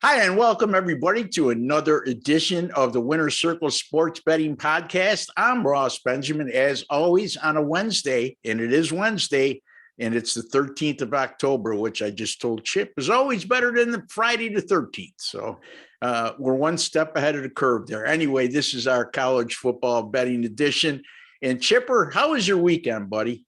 Hi, and welcome everybody to another edition of the Winner's Circle Sports Betting Podcast. I'm Ross Benjamin, as always, on a Wednesday, and it is Wednesday, and it's the 13th of October, which I just told Chip is always better than the Friday the 13th. So we're one step ahead of the curve there. Anyway, this is our college football betting edition. And Chipper, how was your weekend, buddy?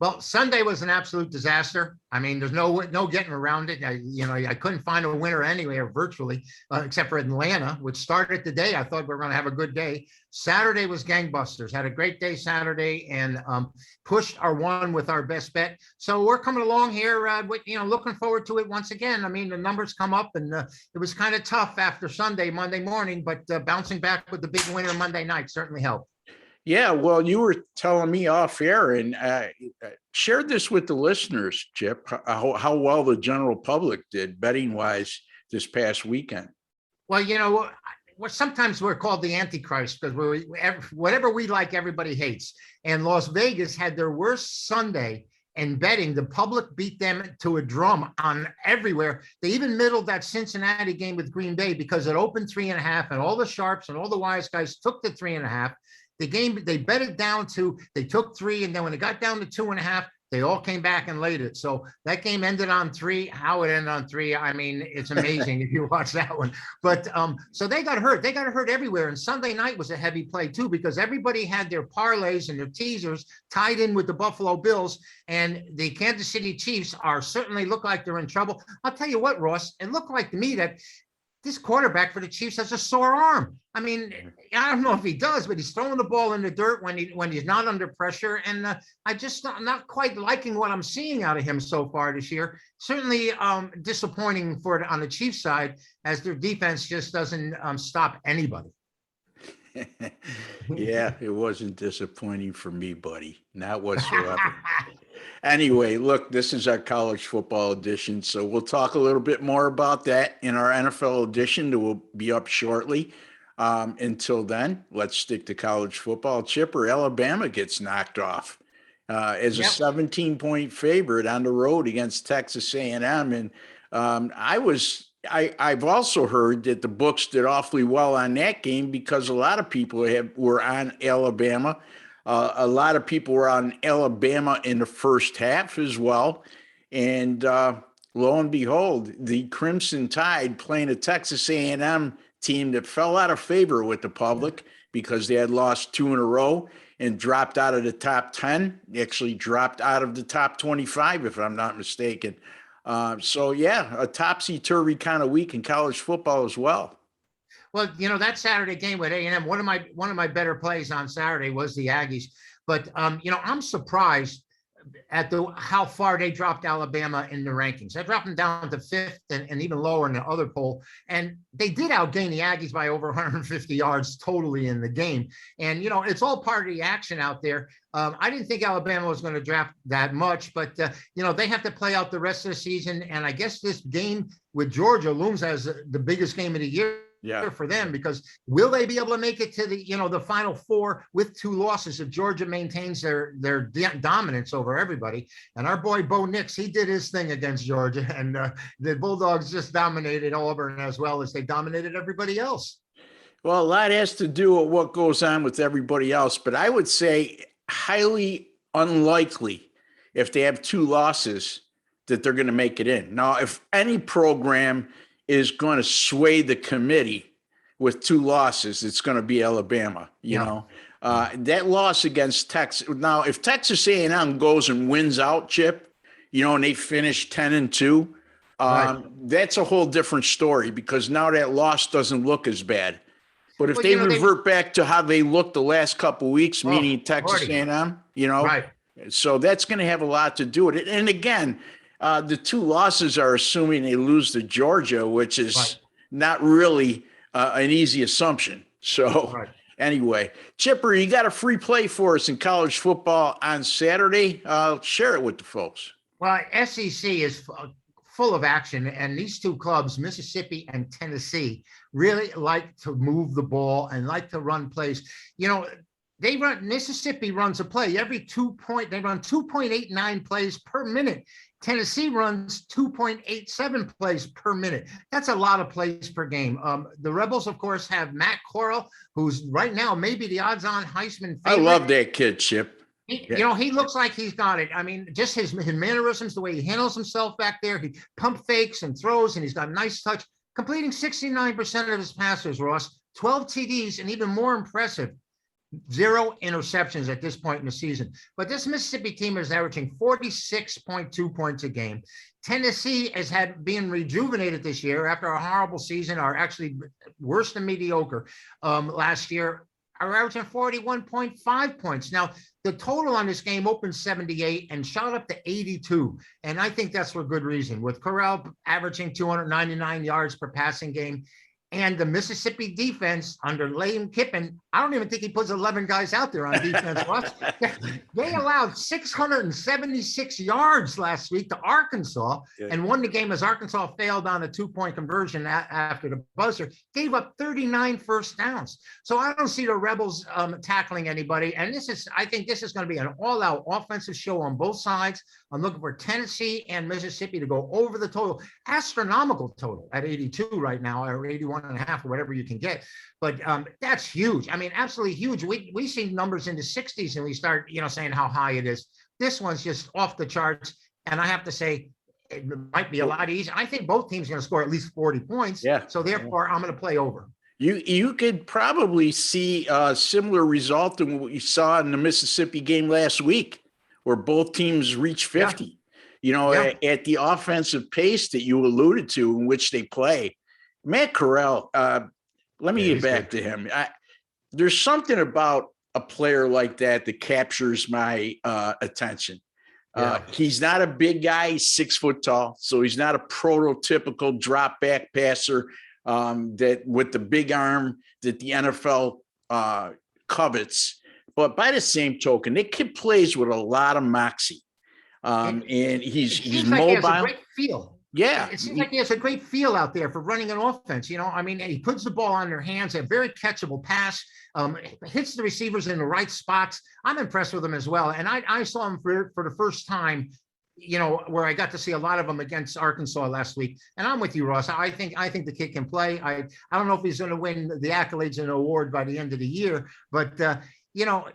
Well, Sunday was an absolute disaster. I mean, there's no getting around it. I couldn't find a winner anywhere virtually, except for Atlanta, which started the day. I thought we were going to have a good day. Saturday was gangbusters. Had a great day Saturday and pushed our one with our best bet. So we're coming along here, looking forward to it once again. I mean, the numbers come up, and it was kind of tough after Monday morning, but bouncing back with the big winner Monday night certainly helped. Yeah, well, you were telling me off air and shared this with the listeners, Chip, how well the general public did betting wise this past weekend. Well, sometimes we're called the Antichrist because whatever we like, everybody hates. And Las Vegas had their worst Sunday in betting. The public beat them to a drum on everywhere. They even middled that Cincinnati game with Green Bay because it opened 3.5, and all the sharps and all the wise guys took the 3.5. The game, they bet it down to, they took 3, and then when it got down to 2.5, they all came back and laid it. So that game ended on 3. How it ended on 3, I mean, it's amazing if you watch that one. But so they got hurt. They got hurt everywhere. And Sunday night was a heavy play too, because everybody had their parlays and their teasers tied in with the Buffalo Bills, and the Kansas City Chiefs certainly look like they're in trouble. I'll tell you what, Ross, it looked like to me that this quarterback for the Chiefs has a sore arm. I mean, I don't know if he does, but he's throwing the ball in the dirt when he's not under pressure. And I just not quite liking what I'm seeing out of him so far this year. Certainly disappointing on the Chiefs side, as their defense just doesn't stop anybody. Yeah, it wasn't disappointing for me, buddy. Not whatsoever. Anyway, look, this is our college football edition, so we'll talk a little bit more about that in our NFL edition that will be up shortly. Until then, let's stick to college football. Chipper, Alabama gets knocked off as a 17-point favorite on the road against Texas A&M. And I've also heard that the books did awfully well on that game because a lot of people were on Alabama. A lot of people were on Alabama in the first half as well. And lo and behold, the Crimson Tide playing a Texas A&M team that fell out of favor with the public because they had lost 2 in a row and dropped out of the top 10, actually dropped out of the top 25, if I'm not mistaken. A topsy-turvy kind of week in college football as well. Well, that Saturday game with A&M, one of my better plays on Saturday was the Aggies. But I'm surprised at how far they dropped Alabama in the rankings. They dropped them down to 5th and even lower in the other poll. And they did outgain the Aggies by over 150 yards totally in the game. And it's all part of the action out there. I didn't think Alabama was going to draft that much, but they have to play out the rest of the season. And I guess this game with Georgia looms as the biggest game of the year. Yeah, for them, because will they be able to make it to the Final Four with 2 losses if Georgia maintains their dominance over everybody? And our boy Bo Nix, he did his thing against Georgia, and the Bulldogs just dominated Auburn as well as they dominated everybody else. Well, a lot has to do with what goes on with everybody else, but I would say highly unlikely if they have 2 losses that they're going to make it in. Now, if any program is going to sway the committee with 2 losses, it's going to be Alabama. That loss against Texas. Now, if Texas A&M goes and wins out, Chip, and they finish 10-2, that's a whole different story because now that loss doesn't look as bad. But if they revert back to how they looked the last couple of weeks, meaning Texas A&M, so that's going to have a lot to do with it. And again, the 2 losses are assuming they lose to Georgia, which is not really an easy assumption. So anyway, Chipper, you got a free play for us in college football on Saturday. Share it with the folks. Well, SEC is full of action, and these 2 clubs, Mississippi and Tennessee, really like to move the ball and like to run plays. Mississippi runs a play every 2 point. They run 2.89 plays per minute. Tennessee runs 2.87 plays per minute. That's a lot of plays per game. The Rebels, of course, have Matt Corral, who's right now maybe the odds-on Heisman favorite. I love that kid, Chip. He looks like he's got it. I mean, just his mannerisms, the way he handles himself back there. He pump fakes and throws, and he's got a nice touch. Completing 69% of his passes, Ross. 12 TDs, and even more impressive, 0 interceptions at this point in the season. But this Mississippi team is averaging 46.2 points a game. Tennessee has being rejuvenated this year after a horrible season, or actually worse than mediocre last year, are averaging 41.5 points. Now, the total on this game opened 78 and shot up to 82. And I think that's for good reason. With Corral averaging 299 yards per passing game, and the Mississippi defense under Lane Kiffin, I don't even think he puts 11 guys out there on defense. They allowed 676 yards last week to Arkansas and won the game as Arkansas failed on a 2-point conversion after the buzzer, gave up 39 first downs. So I don't see the Rebels tackling anybody. And I think this is going to be an all-out offensive show on both sides. I'm looking for Tennessee and Mississippi to go over the total, astronomical total at 82 right now, or 81.5, or whatever you can get. But that's huge. I mean, absolutely huge. We see numbers in the 60s and we start, saying how high it is. This one's just off the charts. And I have to say, it might be a lot easier. I think both teams are going to score at least 40 points. Yeah. So therefore, I'm going to play over. You could probably see a similar result than what you saw in the Mississippi game last week, where both teams reached 50. At the offensive pace that you alluded to in which they play. Matt Corral, let me get back to him. There's something about a player like that captures my attention. He's not a big guy. He's 6 foot tall. So he's not a prototypical drop back passer that with the big arm that the NFL covets. But by the same token, the kid plays with a lot of moxie. And he's mobile. He has a great feel. Yeah. It seems like he has a great feel out there for running an offense. He puts the ball on their hands, a very catchable pass, hits the receivers in the right spots. I'm impressed with him as well. And I saw him for the first time, where I got to see a lot of them against Arkansas last week. And I'm with you, Ross. I think the kid can play. I don't know if he's going to win the accolades and award by the end of the year, but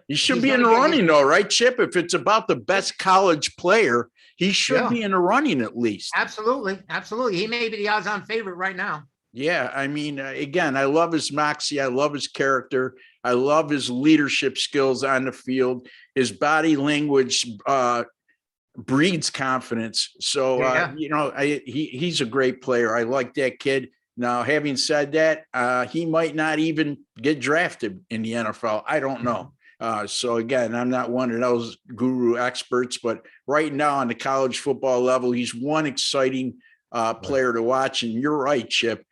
he should be in the running though, right, Chip? If it's about the best college player, he should be in the running at least. Absolutely. Absolutely. He may be the odds-on favorite right now. Yeah. I mean, again, I love his moxie. I love his character. I love his leadership skills on the field. His body language breeds confidence. So, he's a great player. I like that kid. Now, having said that, he might not even get drafted in the NFL. I don't know. So again, I'm not one of those guru experts, but right now on the college football level, he's one exciting player to watch. And you're right, Chip.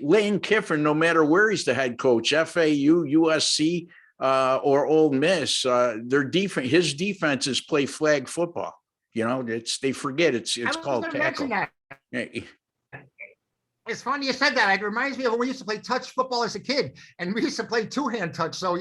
Lane Kiffin, no matter where he's the head coach, FAU, USC, or Ole Miss, his defenses play flag football. They forget it's called tackle. It's funny you said that. It reminds me of when we used to play touch football as a kid, and we used to play two-hand touch. So,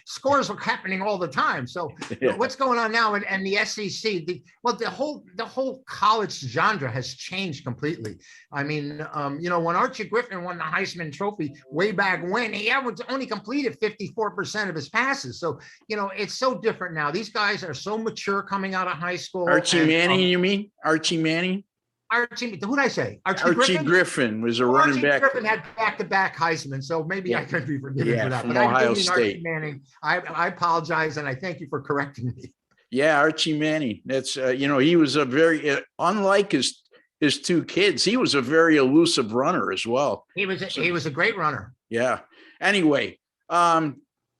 scores were happening all the time. So what's going on now in the SEC? The whole college genre has changed completely. I mean, when Archie Griffin won the Heisman Trophy way back when, he only completed 54% of his passes. So, it's so different now. These guys are so mature coming out of high school. Archie Manning, you mean? Archie Manning? Who did I say? Archie Griffin was a running back. Archie Griffin had back-to-back Heisman, so maybe I could be forgiven for that. From But Ohio I do mean Archie State. Manning. I apologize, and I thank you for correcting me. Yeah, Archie Manning. That's he was a very unlike his two kids. He was a very elusive runner as well. He was a great runner. Yeah. Anyway,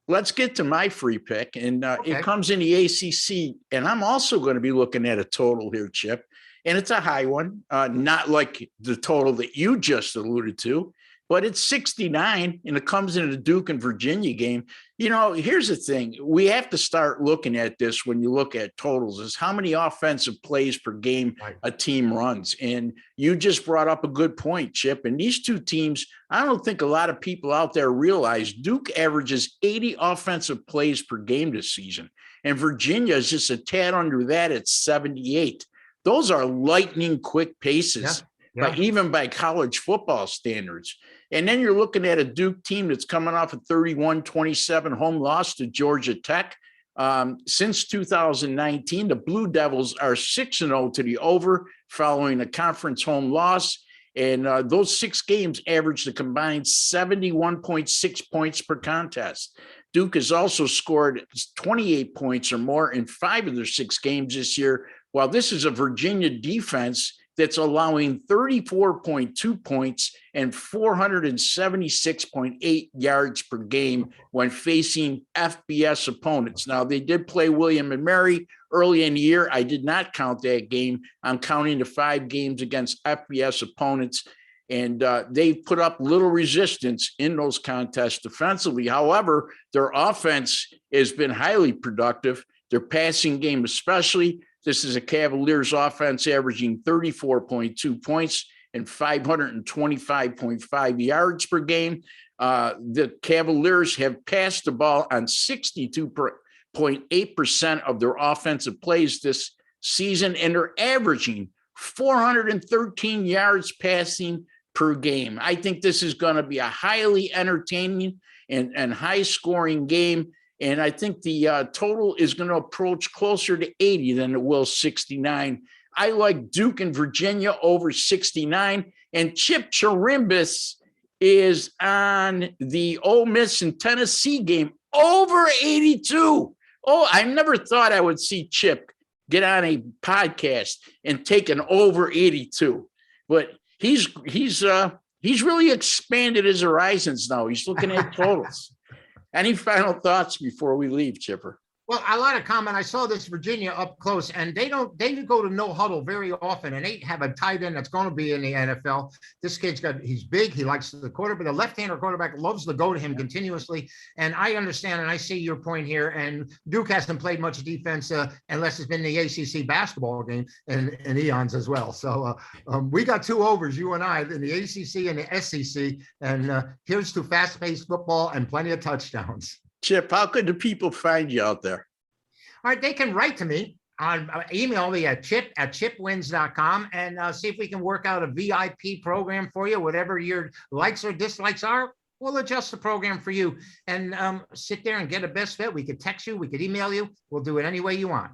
let's get to my free pick, and it comes in the ACC, and I'm also going to be looking at a total here, Chip. And it's a high one, not like the total that you just alluded to. but it's 69 and it comes into the Duke and Virginia game. You know, here's the thing. We have to start looking at this when you look at totals is how many offensive plays per game a team runs. And you just brought up a good point, Chip. And these two teams, I don't think a lot of people out there realize Duke averages 80 offensive plays per game this season. And Virginia is just a tad under that at 78. Those are lightning quick paces. Yeah. But even by college football standards. And then you're looking at a Duke team that's coming off a 31-27 home loss to Georgia Tech. Since 2019, the Blue Devils are 6-0 to the over following a conference home loss. And those 6 games averaged a combined 71.6 points per contest. Duke has also scored 28 points or more in 5 of their 6 games this year, while this is a Virginia defense that's allowing 34.2 points and 476.8 yards per game when facing FBS opponents. Now, they did play William and Mary early in the year. I did not count that game. I'm counting the 5 games against FBS opponents, and they put up little resistance in those contests defensively. However, their offense has been highly productive. Their passing game especially. This is a Cavaliers offense averaging 34.2 points and 525.5 yards per game. The Cavaliers have passed the ball on 62.8% of their offensive plays this season, and they're averaging 413 yards passing per game. I think this is going to be a highly entertaining and high-scoring game. And I think the total is going to approach closer to 80 than it will 69. I like Duke and Virginia over 69. And Chip Chirimbus is on the Ole Miss and Tennessee game over 82. Oh, I never thought I would see Chip get on a podcast and take an over 82. But he's really expanded his horizons now. He's looking at totals. Any final thoughts before we leave, Chipper? Well, a lot of comment. I saw this Virginia up close, and they go to no huddle very often, and they have a tight end that's going to be in the NFL. This he's big. He likes the quarterback. The left-hander quarterback loves to go to him continuously. And I understand, and I see your point here. And Duke hasn't played much defense unless it's been the ACC basketball game and eons as well. So we got 2 overs, you and I, in the ACC and the SEC. And here's to fast-paced football and plenty of touchdowns. Chip, how could the people find you out there? All right, they can write to me on email me at chip@chipwins.com and see if we can work out a VIP program for you. Whatever your likes or dislikes are, we'll adjust the program for you and sit there and get a best fit. We could text you, we could email you. We'll do it any way you want.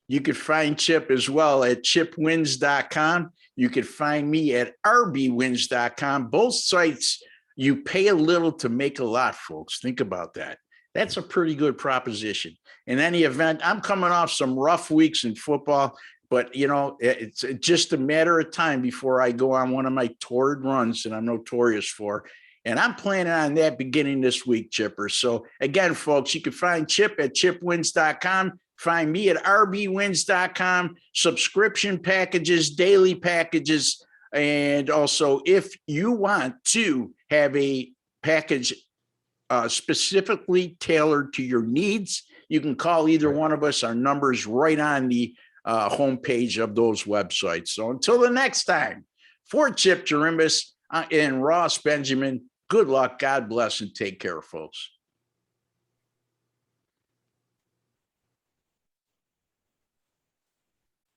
You could find Chip as well at chipwins.com. You could find me at rbwins.com. Both sites, you pay a little to make a lot, folks. Think about that. That's a pretty good proposition. In any event, I'm coming off some rough weeks in football, but, you know, it's just a matter of time before I go on one of my torrid runs that I'm notorious for. And I'm planning on that beginning this week, Chipper. So, again, folks, you can find Chip at chipwins.com. Find me at rbwins.com. Subscription packages, daily packages, and also if you want to have a package specifically tailored to your needs, you can call either one of us. Our number is right on the homepage of those websites. So until the next time, for Chip Chirimbus and Ross Benjamin, good luck, God bless, and take care, folks.